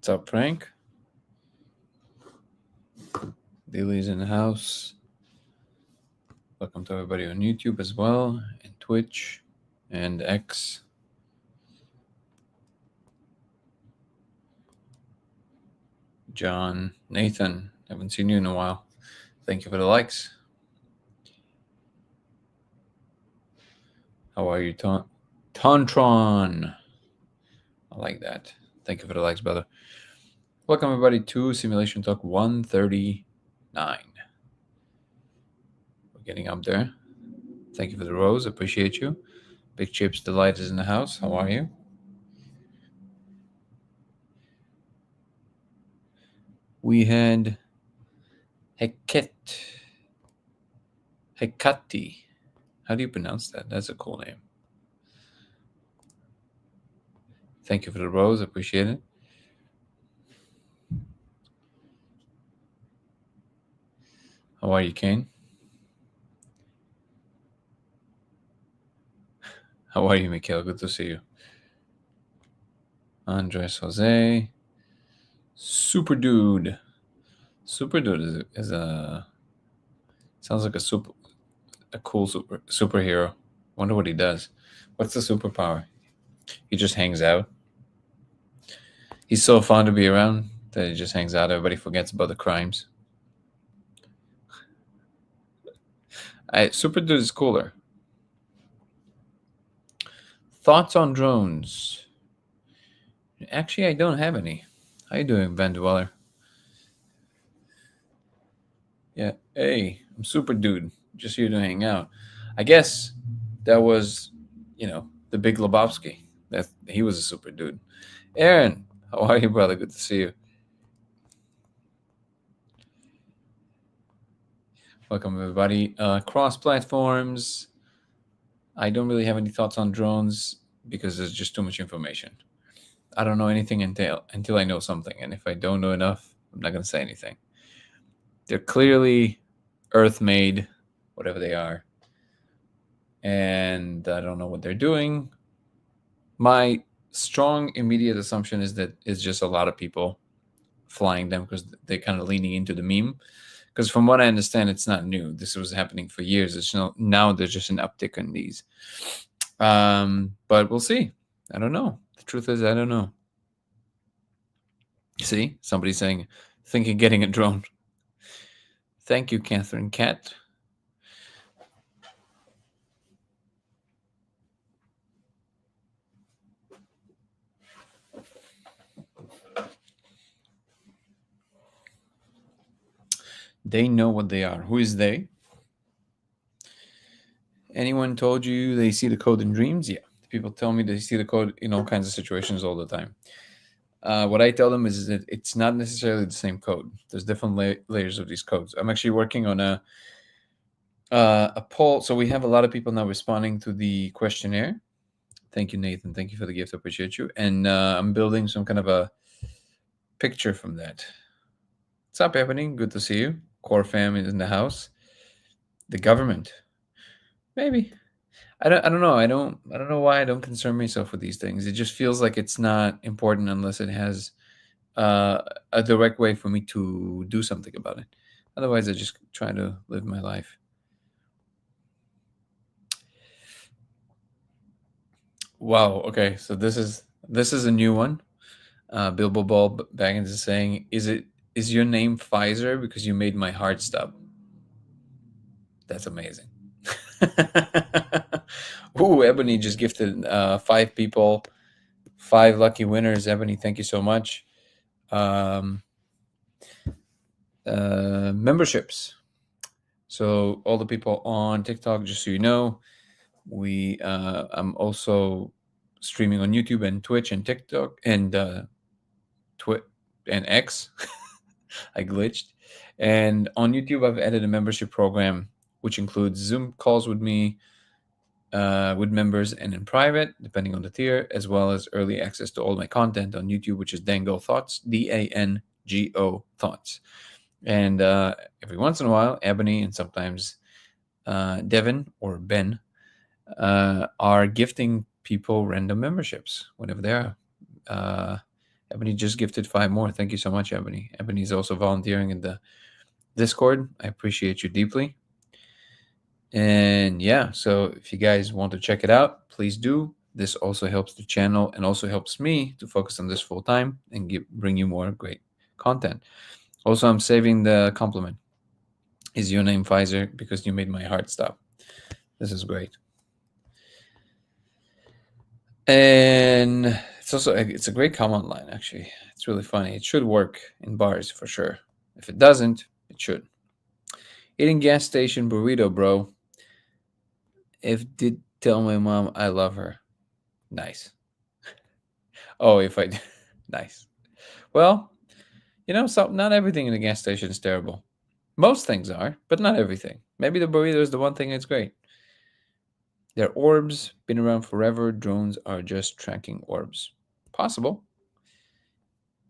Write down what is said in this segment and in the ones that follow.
What's up, Frank? Lily's in the house. Welcome to everybody on YouTube as well, and Twitch, and X. John, Nathan, haven't seen you in a while. Thank you for the likes. How are you, Tontron? I like that. Thank you for the likes, brother. Welcome everybody to Simulation Talk 139. We're getting up there. Thank you for the rose. Appreciate you. Big Chips Delight is in the house. How are you? We had Hekati. How do you pronounce that? That's a cool name. Thank you for the rose. Appreciate it. How are you, Kane? How are you, Mikhail? Good to see you. Andres Jose. Super Dude. Super Dude is a sounds like a cool superhero. Wonder what he does. What's the superpower? He just hangs out. He's so fun to be around that he just hangs out. Everybody forgets about the crimes. Super Dude is cooler. Thoughts on drones? Actually, I don't have any. How you doing, Van Dweller? Yeah. Hey, I'm Super Dude. Just here to hang out. I guess that was, the Big Lebowski. He was a super dude. Aaron, how are you, brother? Good to see you. Welcome, everybody. Cross platforms. I don't really have any thoughts on drones because there's just too much information. I don't know anything until I know something. And if I don't know enough, I'm not going to say anything. They're clearly Earth-made, whatever they are. And I don't know what they're doing. My strong immediate assumption is that it's just a lot of people flying them because they're kind of leaning into the meme. Because from what I understand, it's not new. This was happening for years. It's now there's just an uptick in these. But we'll see. I don't know. The truth is, I don't know. See, somebody saying, thinking getting a drone. Thank you, Catherine Cat. They know what they are. Who is they? Anyone told you they see the code in dreams? Yeah. People tell me they see the code in all kinds of situations all the time. What I tell them is that it's not necessarily the same code. There's different layers of these codes. I'm actually working on a poll. So we have a lot of people now responding to the questionnaire. Thank you, Nathan. Thank you for the gift. I appreciate you. And I'm building some kind of a picture from that. What's up, Ebony? Good to see you. Core fam is in the house. The government. Maybe. I don't know. I don't know why I don't concern myself with these things. It just feels like it's not important unless it has a direct way for me to do something about it. Otherwise, I just try to live my life. Wow. Okay. So this is a new one. Bilbo Ball Baggins is saying, is your name Pfizer because you made my heart stop? That's amazing. Ooh, Ebony just gifted 5 people, 5 lucky winners. Ebony, thank you so much. Memberships. So all the people on TikTok, just so you know, I'm also streaming on YouTube and Twitch and TikTok and and X. I glitched. And on YouTube, I've added a membership program which includes Zoom calls with me, with members and in private, depending on the tier, as well as early access to all my content on YouTube, which is Dango Thoughts, DANGO Thoughts. And every once in a while, Ebony and sometimes Devin or Ben are gifting people random memberships whenever they are. Ebony just gifted 5 more. Thank you so much, Ebony. Ebony is also volunteering in the Discord. I appreciate you deeply. And yeah, so if you guys want to check it out, please do. This also helps the channel and also helps me to focus on this full time and bring you more great content. Also, I'm saving the compliment. Is your name Pfizer? Because you made my heart stop. This is great. And it's a great comment line, actually. It's really funny. It should work in bars for sure. If it doesn't, it should. Eating gas station burrito, bro. If did tell my mom I love her. Nice. Oh, if I nice. Well, so not everything in a gas station is terrible. Most things are, but not everything. Maybe the burrito is the one thing that's great. They're orbs, been around forever. Drones are just tracking orbs. Possible.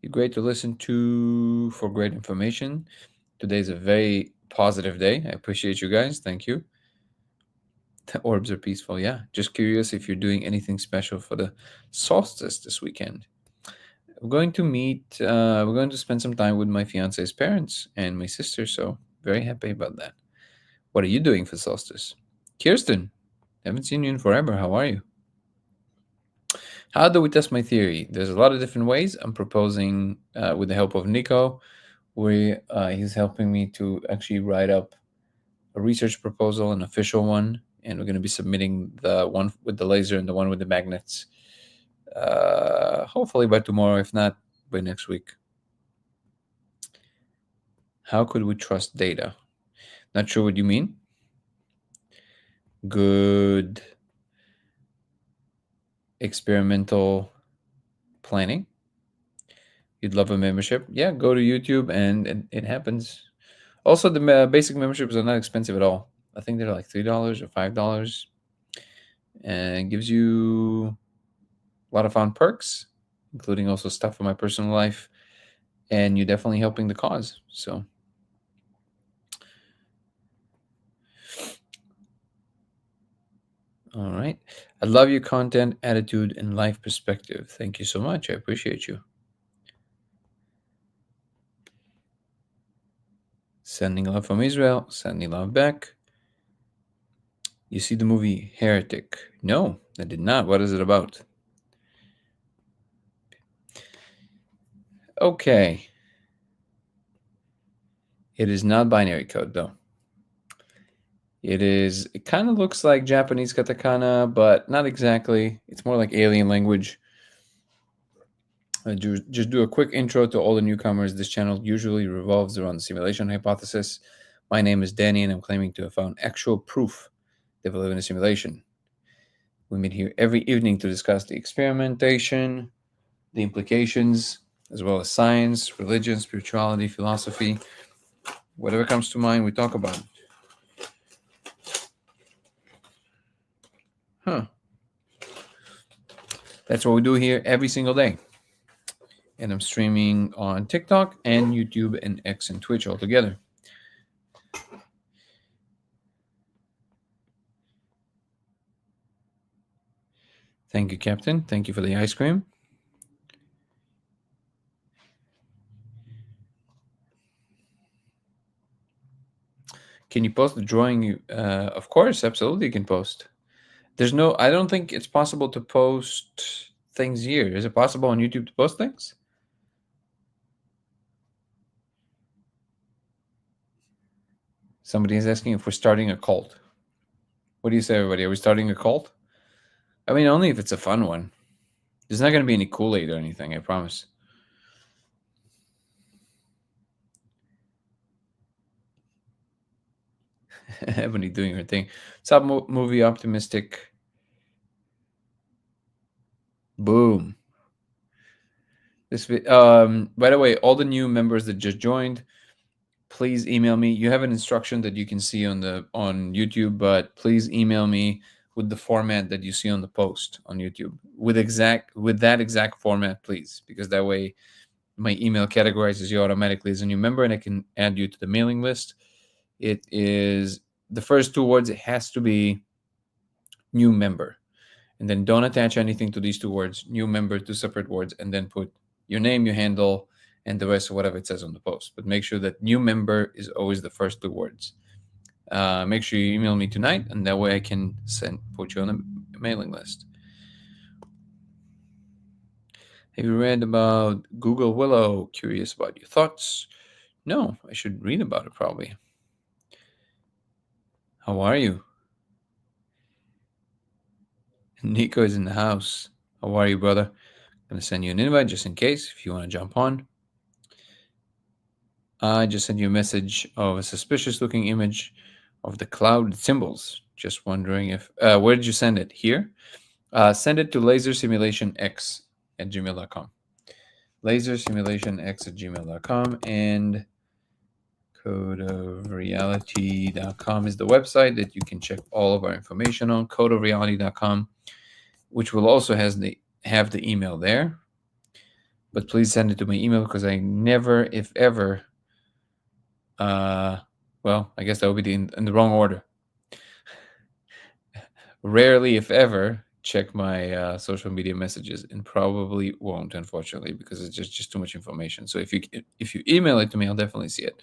You're great to listen to for great information. Today's a very positive day. I appreciate you guys. Thank you. The orbs are peaceful. Yeah. Just curious if you're doing anything special for the solstice this weekend. We're going to spend some time with my fiance's parents and my sister. So very happy about that. What are you doing for solstice? Kirsten, haven't seen you in forever. How are you? How do we test my theory? There's a lot of different ways. I'm proposing with the help of Nico, where he's helping me to actually write up a research proposal, an official one, and we're going to be submitting the one with the laser and the one with the magnets. Hopefully by tomorrow, if not by next week. How could we trust data? Not sure what you mean. Good experimental planning. You'd love a membership. Yeah, go to YouTube and it happens. Also, the basic memberships are not expensive at all. I think they're like $3 or $5, and it gives you a lot of fun perks, including also stuff for my personal life, and you're definitely helping the cause. So, all right. I love your content, attitude, and life perspective. Thank you so much. I appreciate you. Sending love from Israel. Sending love back. You see the movie Heretic? No, I did not. What is it about? Okay. It is not binary code, though. It kind of looks like Japanese katakana, but not exactly. It's more like alien language. Just do a quick intro to all the newcomers. This channel usually revolves around the simulation hypothesis. My name is Danny, and I'm claiming to have found actual proof that we live in a simulation. We meet here every evening to discuss the experimentation, the implications, as well as science, religion, spirituality, philosophy. Whatever comes to mind, we talk about it. Huh. That's what we do here every single day. And I'm streaming on TikTok and YouTube and X and Twitch all together. Thank you, Captain. Thank you for the ice cream. Can you post the drawing? Of course, absolutely you can post. I don't think it's possible to post things here. Is it possible on YouTube to post things? Somebody is asking if we're starting a cult. What do you say, everybody? Are we starting a cult? I mean, only if it's a fun one. There's not going to be any Kool-Aid or anything, I promise. Ebony doing her thing. What's up, movie optimistic? Boom. By the way, all the new members that just joined, please email me. You have an instruction that you can see on YouTube, but please email me with the format that you see on the post on YouTube with that exact format, please, because that way my email categorizes you automatically as a new member and I can add you to the mailing list. It is the first 2 words. It has to be new member, and then don't attach anything to these 2 words, new member, 2 separate words, and then put your name, your handle, and the rest of whatever it says on the post. But make sure that new member is always the first two words. Make sure you email me tonight, and that way I can put you on a mailing list. Have you read about Google Willow? Curious about your thoughts? No, I should read about it probably. How are you? Nico is in the house. How are you, brother? I'm gonna send you an invite just in case if you want to jump on. I just sent you a message of a suspicious looking image of the cloud symbols. Just wondering if where did you send it? Here? Send it to lasersimulationx at gmail.com. Lasersimulationx at gmail.com and codeofreality.com is the website that you can check all of our information on. Codeofreality.com, which will also have the email there. But please send it to my email because I never, if ever, well, I guess that would be in the wrong order. Rarely, if ever, check my social media messages, and probably won't, unfortunately, because it's just too much information. So if you email it to me, I'll definitely see it.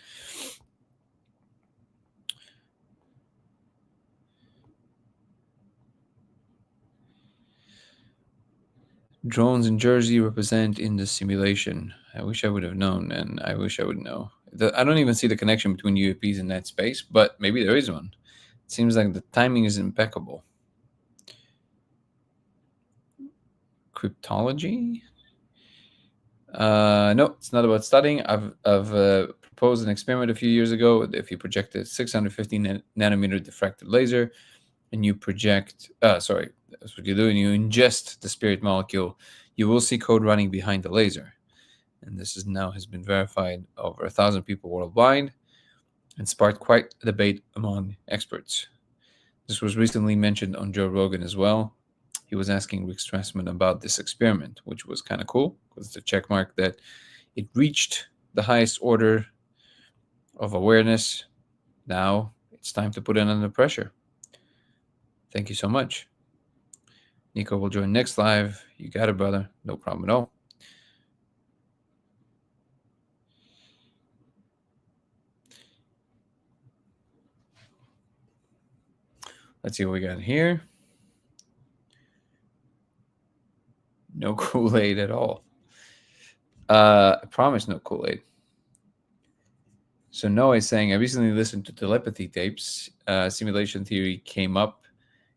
Drones in Jersey represent in the simulation. I wish I would have known, and I wish I would know. I don't even see the connection between UAPs and that space, but maybe there is one. It seems like the timing is impeccable. Cryptology? No, it's not about studying. I've proposed an experiment a few years ago. If you project a 650 nanometer diffracted laser, and you project, sorry, that's what you do, and you ingest the spirit molecule, you will see code running behind the laser. And this is now has been verified over 1,000 people worldwide and sparked quite a debate among experts. This was recently mentioned on Joe Rogan as well. He was asking Rick Strassman about this experiment, which was kind of cool because it's a check mark that it reached the highest order of awareness. Now it's time to put it under pressure. Thank you so much. Nico will join next live. You got it, brother. No problem at all. Let's see what we got here. No Kool-Aid at all. I promise no Kool-Aid. So Noah is saying, I recently listened to telepathy tapes. Simulation theory came up,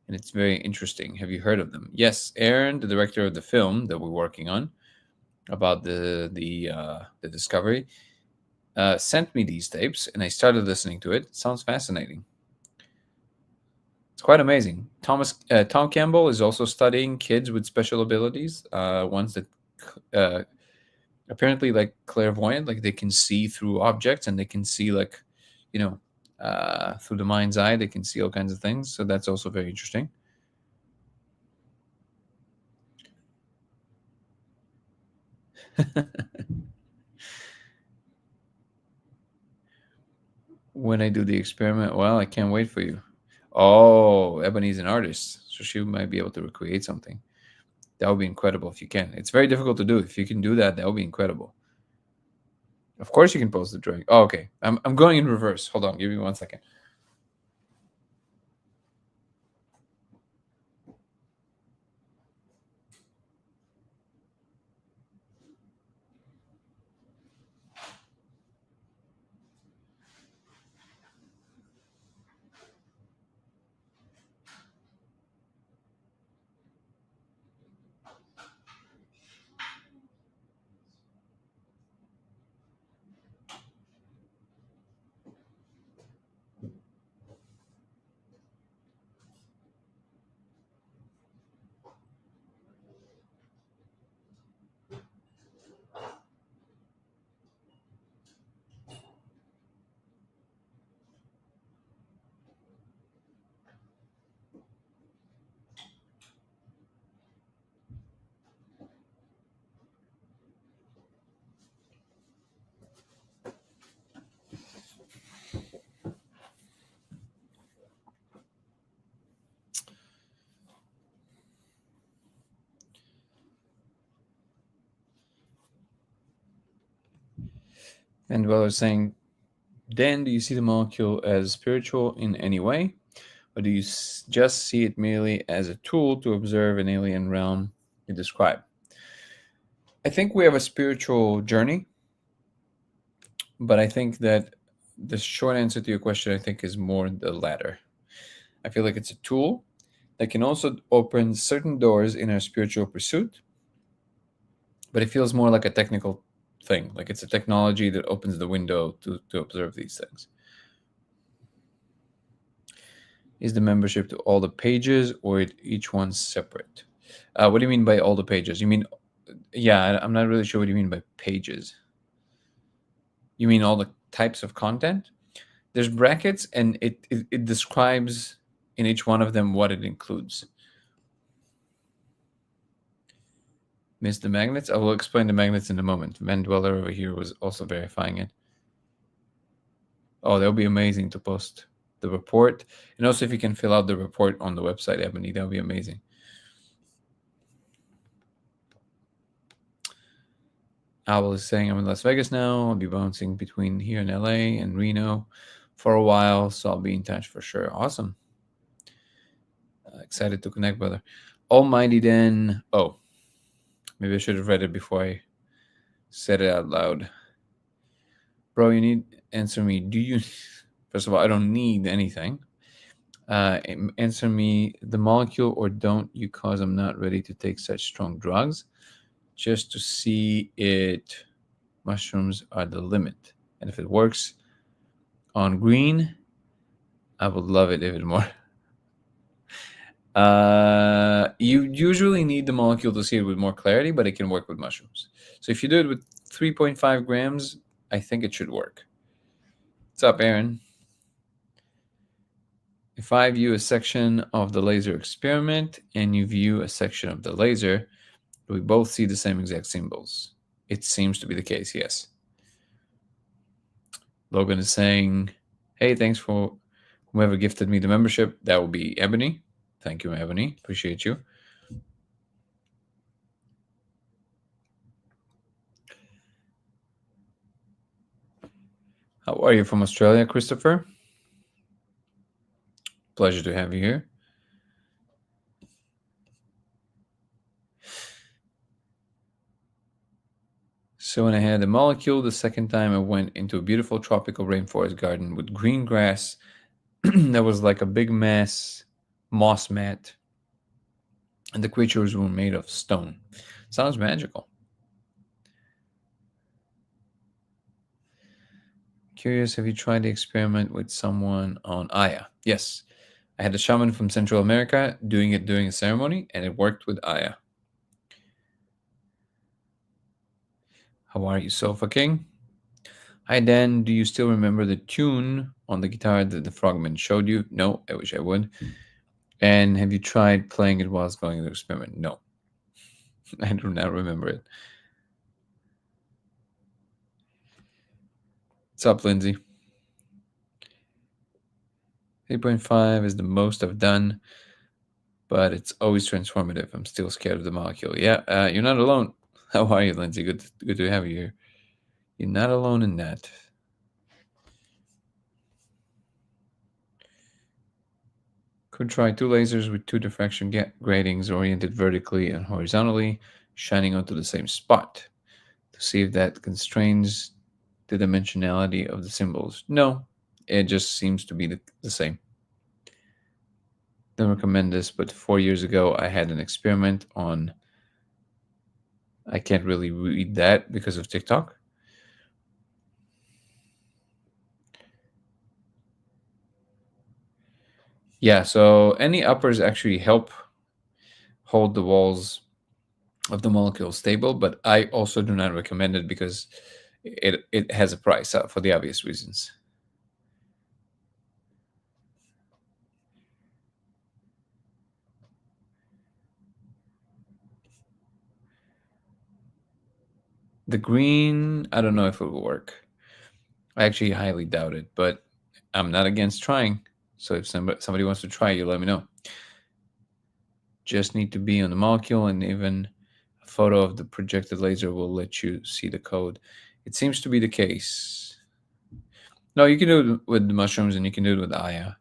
and it's very interesting. Have you heard of them? Yes, Aaron, the director of the film that we're working on about the discovery, sent me these tapes, and I started listening to it. It sounds fascinating. It's quite amazing. Tom Campbell is also studying kids with special abilities, ones that apparently like clairvoyant, like they can see through objects and they can see like, you know, through the mind's eye, they can see all kinds of things. So that's also very interesting. When I do the experiment, well, I can't wait for you. Oh, Ebony's an artist, so she might be able to recreate something. That would be incredible if you can. It's very difficult to do. If you can do that, that would be incredible. Of course, you can post the drawing. Oh, okay. I'm going in reverse. Hold on. Give me 1 second. And Weller is saying, Dan, do you see the molecule as spiritual in any way? Or do you just see it merely as a tool to observe an alien realm you describe? I think we have a spiritual journey, but I think that the short answer to your question, I think, is more the latter. I feel like it's a tool that can also open certain doors in our spiritual pursuit, but it feels more like a technical thing. Like it's a technology that opens the window to observe these things. Is the membership to all the pages or each one separate? What do you mean by all the pages? You mean, yeah, I'm not really sure what you mean by pages. You mean all the types of content? There's brackets and it describes in each one of them what it includes. Miss the magnets? I will explain the magnets in a moment. Van Dweller over here was also verifying it. Oh, that would be amazing to post the report. And also, if you can fill out the report on the website, Ebony, that would be amazing. Owl is saying, I'm in Las Vegas now. I'll be bouncing between here and LA and Reno for a while, so I'll be in touch for sure. Awesome. Excited to connect, brother. Almighty then. Oh, maybe I should have read it before I said it out loud. Bro, you need answer me. Do you? First of all, I don't need anything. Answer me the molecule or don't you, cause I'm not ready to take such strong drugs. Just to see it, mushrooms are the limit. And if it works on green, I would love it even more. You usually need the molecule to see it with more clarity, but it can work with mushrooms. So if you do it with 3.5 grams, I think it should work. What's up, Aaron? If I view a section of the laser experiment and you view a section of the laser, do we both see the same exact symbols? It seems to be the case, yes. Logan is saying, hey, thanks for whoever gifted me the membership. That will be Ebony. Thank you, Ebony. Appreciate you. How are you from Australia, Christopher? Pleasure to have you here. So when I had a molecule, the second time I went into a beautiful tropical rainforest garden with green grass that was like a big moss mat, and the creatures were made of stone. Sounds magical. Curious, have you tried the experiment with someone on Aya? Yes. I had a shaman from Central America doing it during a ceremony, and it worked with Aya. How are you, Sofa King? Hi, Dan. Do you still remember the tune on the guitar that the frogman showed you? No, I wish I would. And have you tried playing it whilst going to the experiment? No. I do not remember it. What's up, Lindsay? 8.5 is the most I've done, but it's always transformative. I'm still scared of the molecule. Yeah, you're not alone. How are you, Lindsay? Good to have you here. You're not alone in that. Could try two lasers with two diffraction gratings oriented vertically and horizontally, shining onto the same spot to see if that constrains the dimensionality of the symbols. No, it just seems to be the same. Don't recommend this, but 4 years ago I had an experiment on. I can't really read that because of TikTok. Yeah, so any uppers actually help hold the walls of the molecule stable, but I also do not recommend it because it has a price for the obvious reasons. The green, I don't know if it will work. I actually highly doubt it, but I'm not against trying. So if somebody wants to try, you let me know. Just need to be on the molecule, and even a photo of the projected laser will let you see the code. It seems to be the case. No, you can do it with the mushrooms and you can do it with Aya.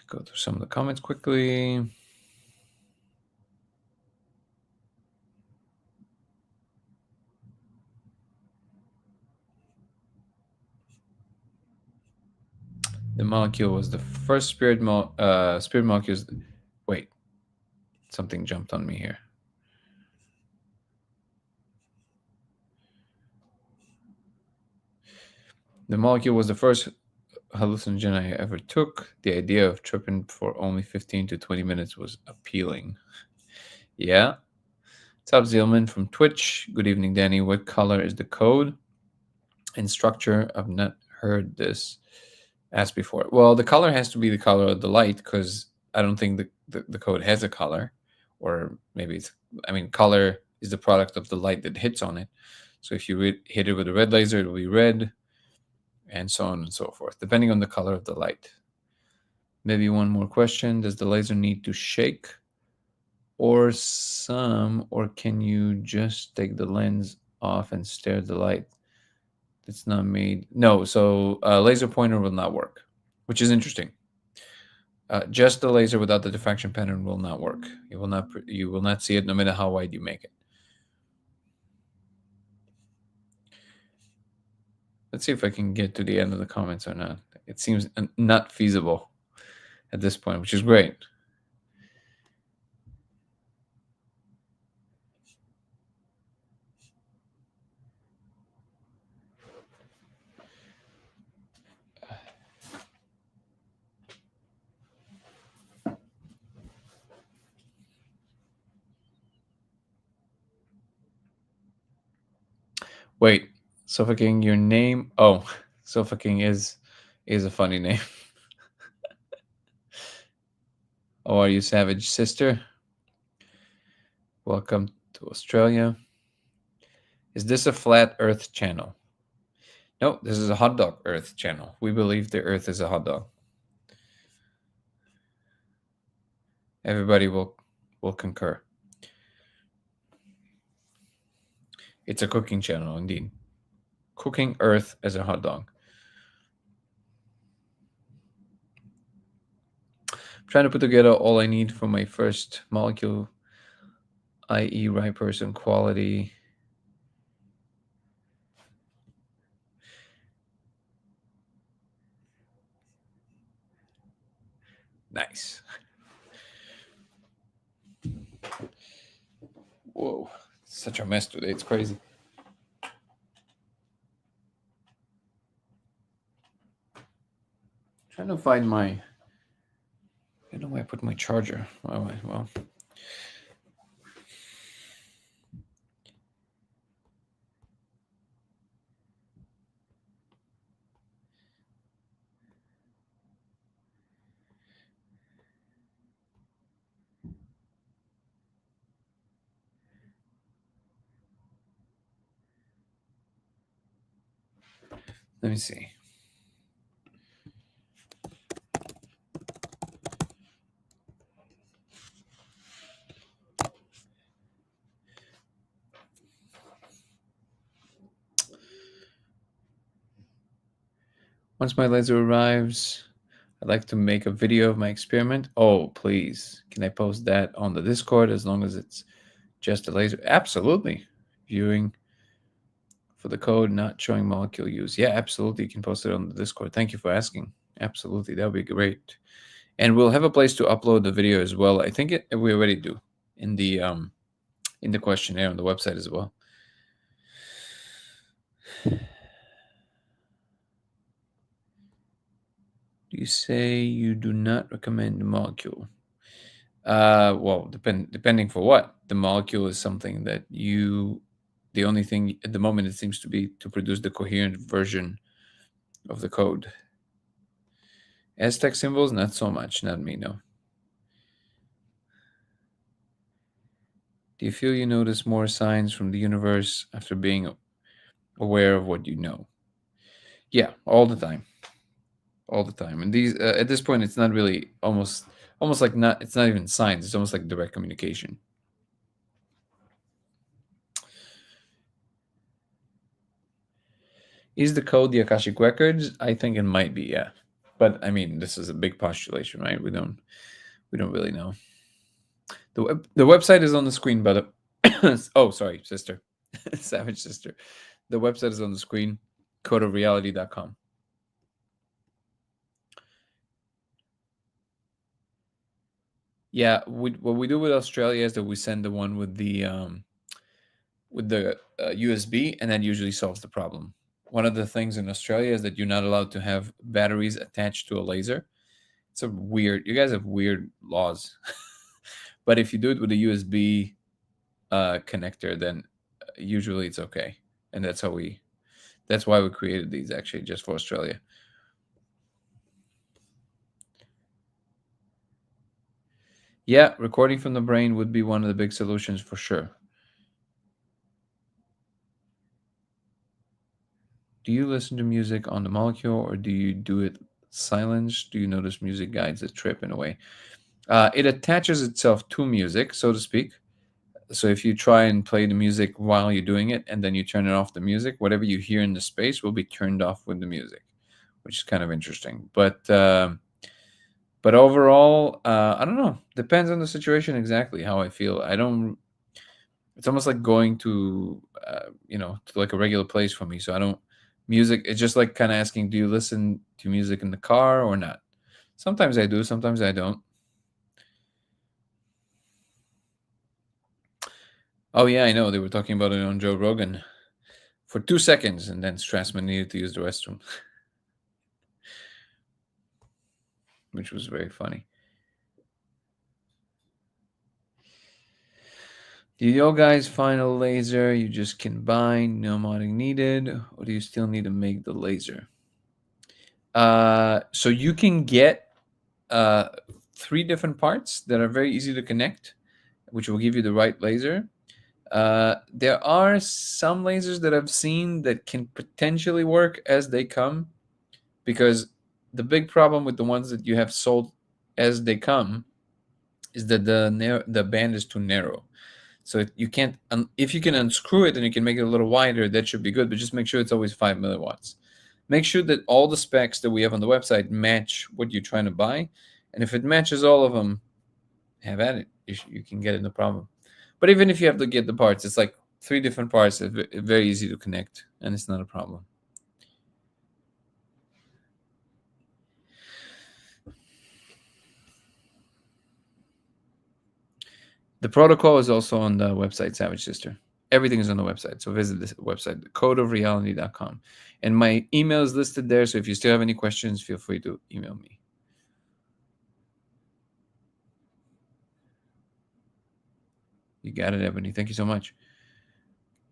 Go through some of the comments quickly. The molecule was the first spirit molecules. Wait, something jumped on me here. The molecule was the first hallucinogen I ever took. The idea of tripping for only 15 to 20 minutes was appealing. Yeah. What's up, Zielman from Twitch? Good evening, Danny. What color is the code and structure? I've not heard this asked before. Well, the color has to be the color of the light because I don't think the code has a color. Or maybe it's, I mean, color is the product of the light that hits on it. So if you hit it with a red laser, it will be red, and so on and so forth, depending on the color of the light. Maybe one more question. Does the laser need to shake or can you just take the lens off and stare at the light? It's not made. No, so laser pointer will not work, which is interesting. Just the laser without the diffraction pattern will not work. You will not see it no matter how wide you make it. Let's see if I can get to the end of the comments or not. It seems not feasible at this point, which is great. Wait, Sofa King, your name? Oh, Sofa King is a funny name. Oh, are you Savage Sister? Welcome to Australia. Is this a flat Earth channel? No, this is a hot dog Earth channel. We believe the Earth is a hot dog. Everybody will concur. It's a cooking channel, indeed. Cooking Earth as a hot dog. I'm trying to put together all I need for my first molecule, i.e. right person quality. Nice. Whoa, such a mess today. It's crazy. Trying to find my. I don't know where I put my charger. Oh, well. Let me see. Once my laser arrives, I'd like to make a video of my experiment. Oh, please. Can I post that on the Discord as long as it's just a laser? Absolutely. Viewing for the code, not showing molecule use. Yeah, absolutely. You can post it on the Discord. Thank you for asking. Absolutely. That would be great. And we'll have a place to upload the video as well. I think we already do in the questionnaire on the website as well. You say you do not recommend the molecule. Well, depending for what. The molecule is something that the only thing at the moment it seems to be to produce the coherent version of the code. Aztec symbols, not so much, not me, no. Do you feel you notice more signs from the universe after being aware of what you know? Yeah, all the time. all the time. And these at this point, it's not really almost like not it's not even science. It's almost like direct communication. Is the code the Akashic records? I think it might be, yeah. But I mean, this is a big postulation, right? We don't really know. The website is on the screen, but oh, sorry, sister, savage sister. The website is on the screen. Codeofreality.com. Yeah, what we do with Australia is that we send the one with the USB, and that usually solves the problem. One of the things in Australia is that you're not allowed to have batteries attached to a laser. It's a weird. You guys have weird laws, but if you do it with a USB connector, then usually it's okay, and that's how we. That's why we created these actually just for Australia. Yeah, recording from the brain would be one of the big solutions for sure. Do you listen to music on the molecule or do you do it silence? Do you notice music guides the trip in a way? It attaches itself to music, so to speak. So if you try and play the music while you're doing it and then you turn it off the music, whatever you hear in the space will be turned off with the music, which is kind of interesting. But overall, I don't know. Depends on the situation exactly how I feel. I don't. It's almost like going to, to like a regular place for me. So I don't music. It's just like kind of asking, do you listen to music in the car or not? Sometimes I do. Sometimes I don't. Oh yeah, I know. They were talking about it on Joe Rogan for 2 seconds, and then Strassman needed to use the restroom, which was very funny. Do you guys find a laser you just combine, no modding needed, or do you still need to make the laser? So you can get uh, 3 different parts that are very easy to connect, which will give you the right laser. There are some lasers that I've seen that can potentially work as they come, because the big problem with the ones that you have sold as they come is that the band is too narrow. So you can't. If you can unscrew it and you can make it a little wider, that should be good. But just make sure it's always 5 milliwatts. Make sure that all the specs that we have on the website match what you're trying to buy, and if it matches all of them, have at it. You can get it, no problem. But even if you have to get the parts, it's like 3 different parts. It's very easy to connect, and it's not a problem. The protocol is also on the website, Savage Sister. Everything is on the website. So visit this website, codeofreality.com. And my email is listed there. So if you still have any questions, feel free to email me. You got it, Ebony. Thank you so much.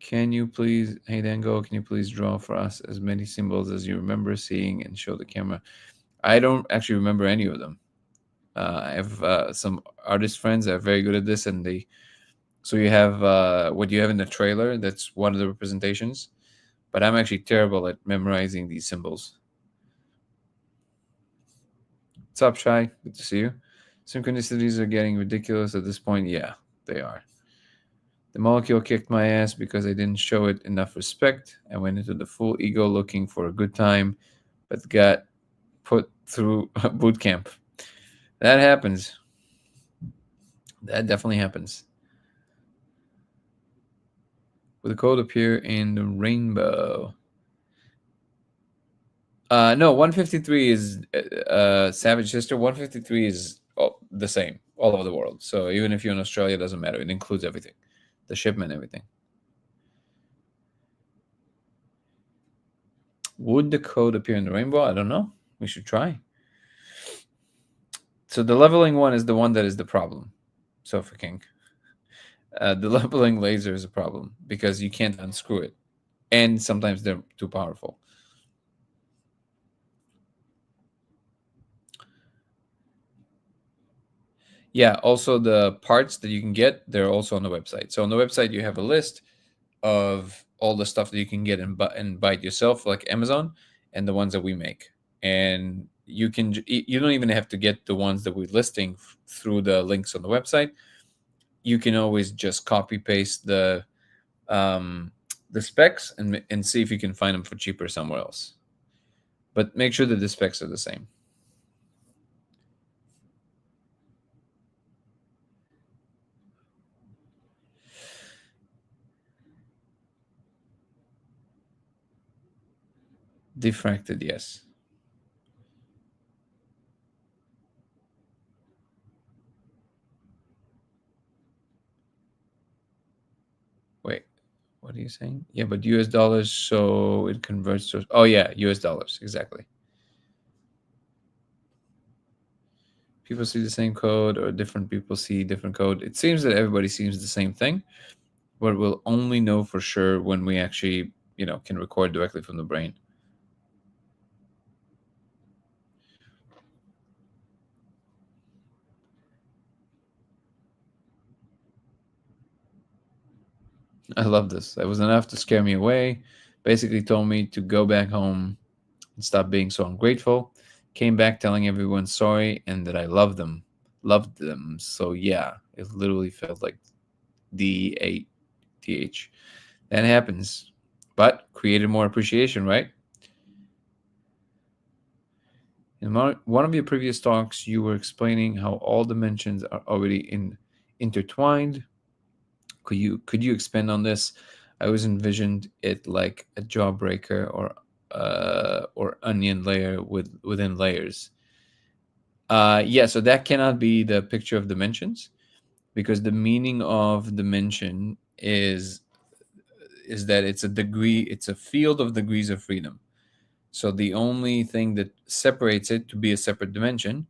Can you please, hey Dango, can you please draw for us as many symbols as you remember seeing and show the camera? I don't actually remember any of them. I have some artist friends that are very good at this, and so you have what you have in the trailer. That's one of the representations, but I'm actually terrible at memorizing these symbols. What's up, Shy? Good to see you. Synchronicities are getting ridiculous at this point. Yeah, they are. The molecule kicked my ass because I didn't show it enough respect. I went into the full ego looking for a good time, but got put through boot camp. That happens. That definitely happens. Will the code appear in the rainbow? No, 153 is Savage Sister. 153 is the same all over the world. So even if you're in Australia, it doesn't matter. It includes everything, the shipment, everything. Would the code appear in the rainbow? I don't know. We should try. So the leveling one is the one that is the problem. Sofa King. The leveling laser is a problem because you can't unscrew it, and sometimes they're too powerful. Yeah, also the parts that you can get, they're also on the website. So on the website, you have a list of all the stuff that you can get and buy it yourself, like Amazon, and the ones that we make. And you don't even have to get the ones that we're listing through the links on the website. You can always just copy paste um, the specs and see if you can find them for cheaper somewhere else. But make sure that the specs are the same. Diffracted, yes. Wait, what are you saying? Yeah, but US dollars, so it converts to. Oh, yeah, US dollars, exactly. People see the same code, or different people see different code. It seems that everybody sees the same thing, but we'll only know for sure when we actually, can record directly from the brain. I love this. That was enough to scare me away. Basically told me to go back home and stop being so ungrateful. Came back telling everyone sorry and that I love them. Loved them. So yeah, it literally felt like DATH. That happens. But created more appreciation, right? In one of your previous talks, you were explaining how all dimensions are already intertwined. Could you expand on this? I always envisioned it like a jawbreaker or onion layer within layers. Yeah, so that cannot be the picture of dimensions because the meaning of dimension is that it's a degree, it's a field of degrees of freedom. So the only thing that separates it to be a separate dimension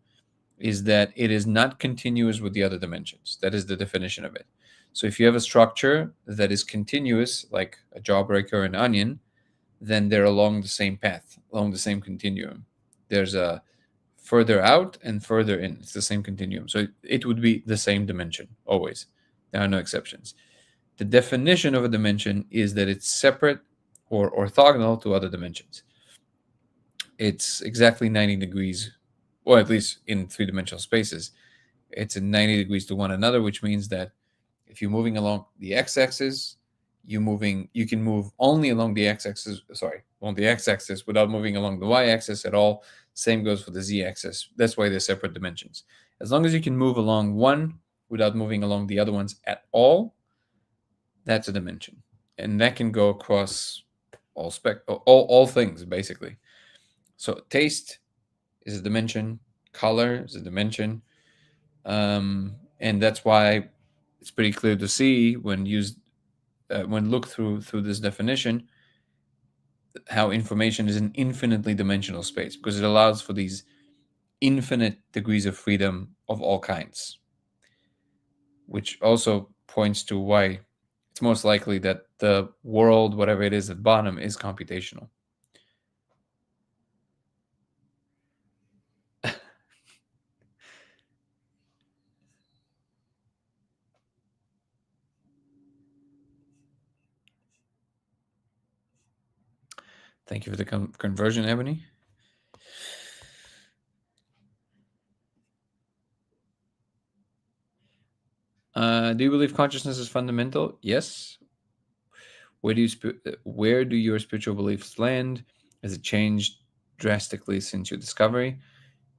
is that it is not continuous with the other dimensions. That is the definition of it. So if you have a structure that is continuous, like a jawbreaker or an onion, then they're along the same path, along the same continuum. There's a further out and further in. It's the same continuum. So it would be the same dimension always. There are no exceptions. The definition of a dimension is that it's separate or orthogonal to other dimensions. It's exactly 90 degrees, or at least in three-dimensional spaces, it's in 90 degrees to one another, which means that if you're moving along the x-axis, you can move only along the x-axis, along the x-axis without moving along the y-axis at all. Same goes for the z-axis. That's why they're separate dimensions. As long as you can move along one without moving along the other ones at all, that's a dimension. And that can go across all things basically. So taste is a dimension, color is a dimension, and that's why it's pretty clear to see when looked through this definition how information is an infinitely dimensional space because it allows for these infinite degrees of freedom of all kinds, which also points to why it's most likely that the world, whatever it is at bottom, is computational. Thank you for the conversion, Ebony. Do you believe consciousness is fundamental? Yes. Where do your spiritual beliefs land? Has it changed drastically since your discovery?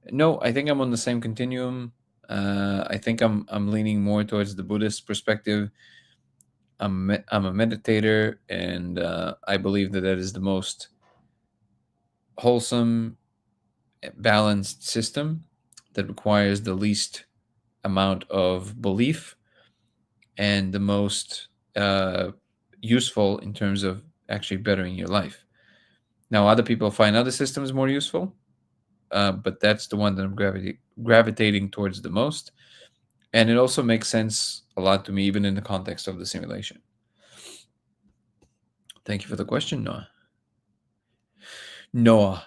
No, I think I'm on the same continuum. I think I'm leaning more towards the Buddhist perspective. I'm a meditator, and I believe that that is the most wholesome, balanced system that requires the least amount of belief and the most useful in terms of actually bettering your life. Now, other people find other systems more useful, but that's the one that I'm gravitating towards the most. And it also makes sense a lot to me, even in the context of the simulation. Thank you for the question, Noah. Noah,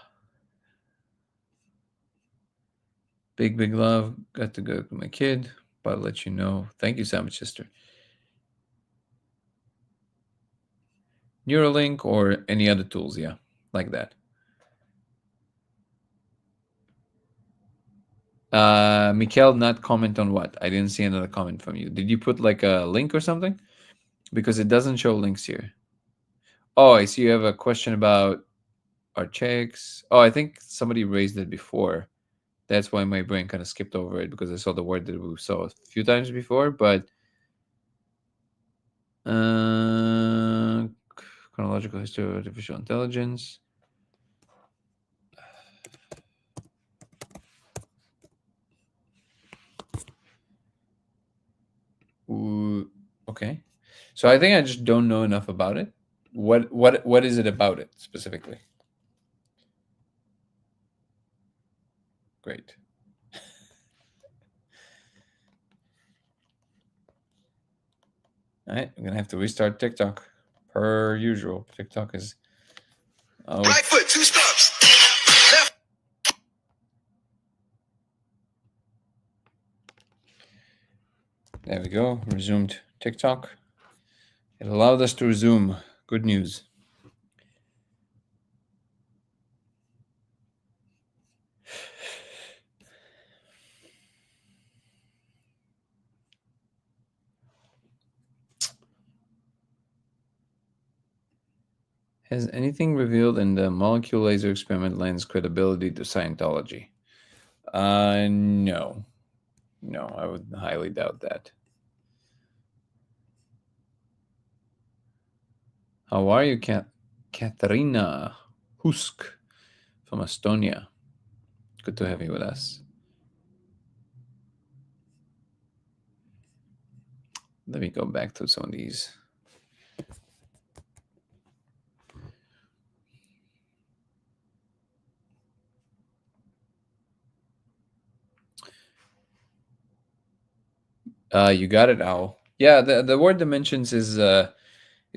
big love. Got to go with my kid, but I'll let you know. Thank you so much, sister. Neuralink or any other tools, yeah, like that. Mikhail, not comment on what? I didn't see another comment from you. Did you put like a link or something? Because it doesn't show links here. Oh, I see you have a question about archaics. Oh, I think somebody raised it before. That's why my brain kind of skipped over it because I saw the word that we saw a few times before. But uh, chronological history of artificial intelligence. Ooh, okay. So I think I just don't know enough about it. What is it about it specifically? Great. All right, I'm gonna have to restart TikTok, per usual. TikTok is Right foot, 2 steps. Left. There we go. Resumed TikTok. It allowed us to resume. Good news. Has anything revealed in the molecule laser experiment lends credibility to Scientology? No. No, I would highly doubt that. How are you, Katarina Husk from Estonia? Good to have you with us. Let me go back to some of these. You got it, Owl. Yeah, the word dimensions is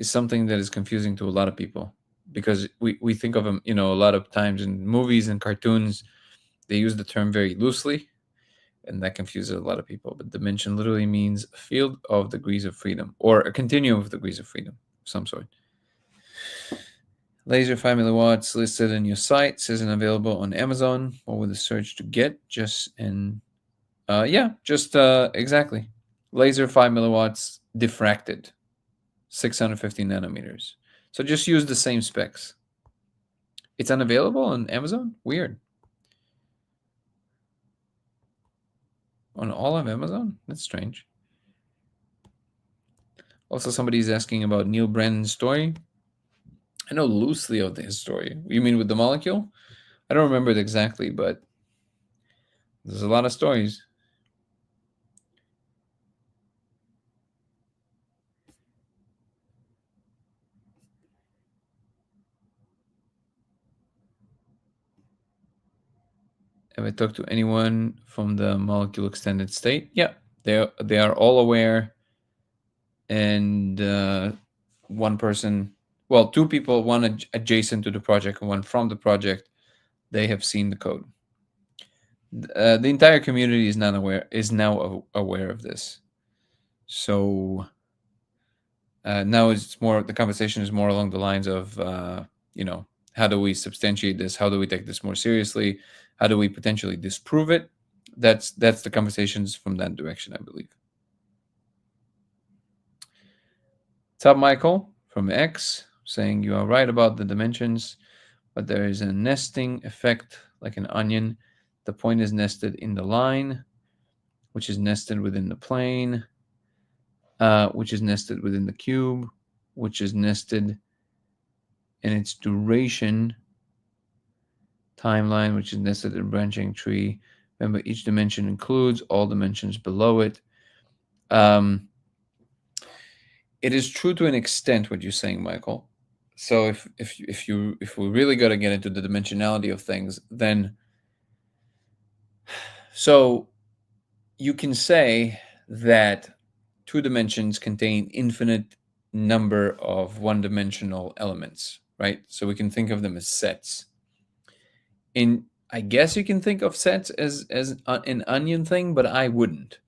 something that is confusing to a lot of people because we think of them, a lot of times in movies and cartoons, they use the term very loosely, and that confuses a lot of people. But dimension literally means a field of degrees of freedom or a continuum of degrees of freedom of some sort. Laser 5 milliwatts listed in your site says and available on Amazon. What would the search to get? Just exactly. Laser 5 milliwatts diffracted, 650 nanometers. So just use the same specs. It's unavailable on Amazon? Weird. On all of Amazon? That's strange. Also, somebody's asking about Neil Brennan's story. I know loosely of his story. You mean with the molecule? I don't remember it exactly, but there's a lot of stories. Have I talked to anyone from the molecule extended state? Yeah, they are all aware, and one person, well, two people, one adjacent to the project and one from the project, they have seen the code. The entire community is not aware, is now aware of this. So now it's more, the conversation is more along the lines of how do we substantiate this? How do we take this more seriously? How do we potentially disprove it? That's the conversations from that direction, I believe. What's up, Michael from X, saying you are right about the dimensions, but there is a nesting effect like an onion. The point is nested in the line, which is nested within the plane, which is nested within the cube, which is nested in its duration timeline, which is nested in a branching tree. Remember, each dimension includes all dimensions below it. It is true to an extent what you're saying, Michael. So if we really got to get into the dimensionality of things, then so you can say that two dimensions contain infinite number of one-dimensional elements, right? So we can think of them as sets. I guess you can think of sets as an onion thing, but I wouldn't,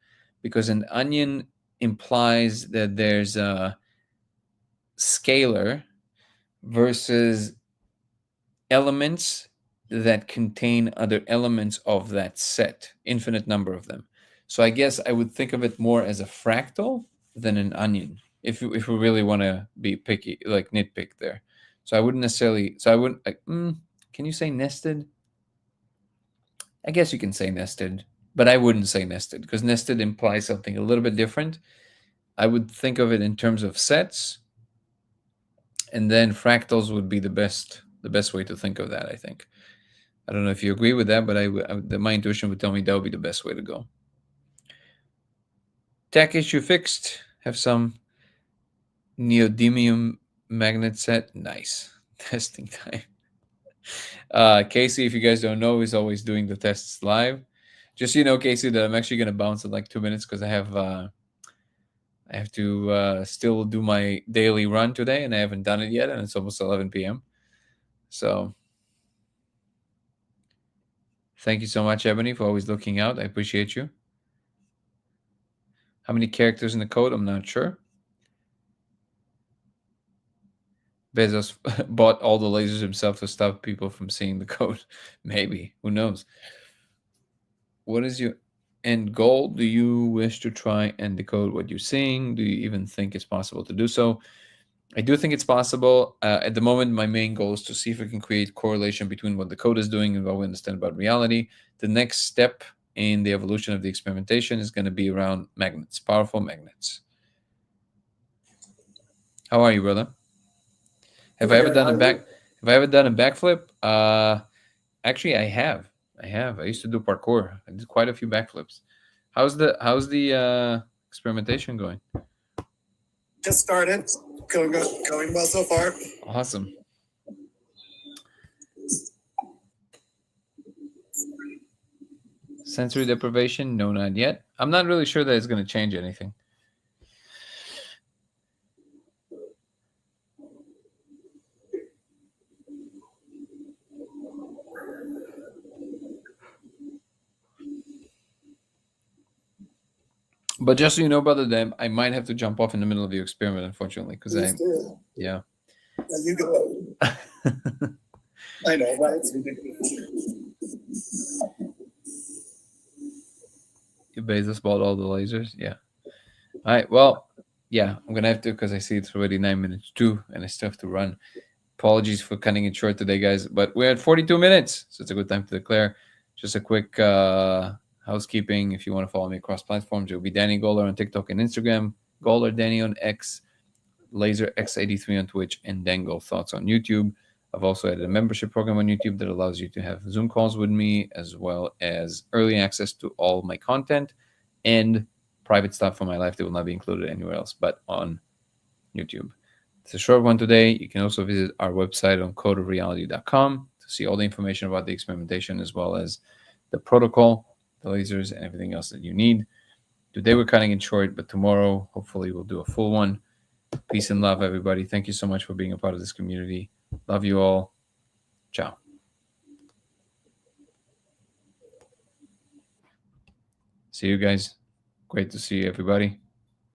because an onion implies that there's a scalar versus elements that contain other elements of that set, infinite number of them. So I guess I would think of it more as a fractal than an onion, if we really want to be picky, like nitpick there. So I wouldn't necessarily. So I wouldn't. Like, can you say nested? I guess you can say nested, but I wouldn't say nested because nested implies something a little bit different. I would think of it in terms of sets, and then fractals would be the best way to think of that. I think. I don't know if you agree with that, but my intuition would tell me that would be the best way to go. Tech issue fixed. Have some neodymium magnet set. Nice. Testing time. Casey, if you guys don't know, is always doing the tests live. Just so you know, Casey, that I'm actually gonna bounce in like 2 minutes because I have to still do my daily run today, and I haven't done it yet, and it's almost 11 p.m. So thank you so much, Ebony, for always looking out. I appreciate you. How many characters in the code? I'm not sure. Bezos bought all the lasers himself to stop people from seeing the code. Maybe. Who knows? What is your end goal? Do you wish to try and decode what you're seeing? Do you even think it's possible to do so? I do think it's possible. At the moment, my main goal is to see if we can create correlation between what the code is doing and what we understand about reality. The next step in the evolution of the experimentation is going to be around magnets, powerful magnets. How are you, brother? Have I ever done a backflip? Actually, I have. I used to do parkour. I did quite a few backflips. How's the experimentation going? Just started. Going well so far. Awesome. Sensory deprivation? No, not yet. I'm not really sure that it's going to change anything. But just so you know, brother, that I might have to jump off in the middle of your experiment, unfortunately, because yeah. You go. I know, right? It's ridiculous. Bezos bought all the lasers. Yeah. All right. Well, yeah, I'm gonna have to because I see it's already 9 minutes too, and I still have to run. Apologies for cutting it short today, guys, but we're at 42 minutes, so it's a good time to declare. Just a quick housekeeping. If you want to follow me across platforms, it will be Danny Goller on TikTok and Instagram, Goller Danny on X, Laser X83 on Twitch, and Dangle Thoughts on YouTube. I've also added a membership program on YouTube that allows you to have Zoom calls with me, as well as early access to all my content and private stuff from my life that will not be included anywhere else but on YouTube. It's a short one today. You can also visit our website on codeofreality.com to see all the information about the experimentation, as well as the protocol, the lasers, and everything else that you need. Today we're cutting it short, but tomorrow, hopefully, we'll do a full one. Peace and love, everybody. Thank you so much for being a part of this community. Love you all. Ciao. See you guys. Great to see everybody.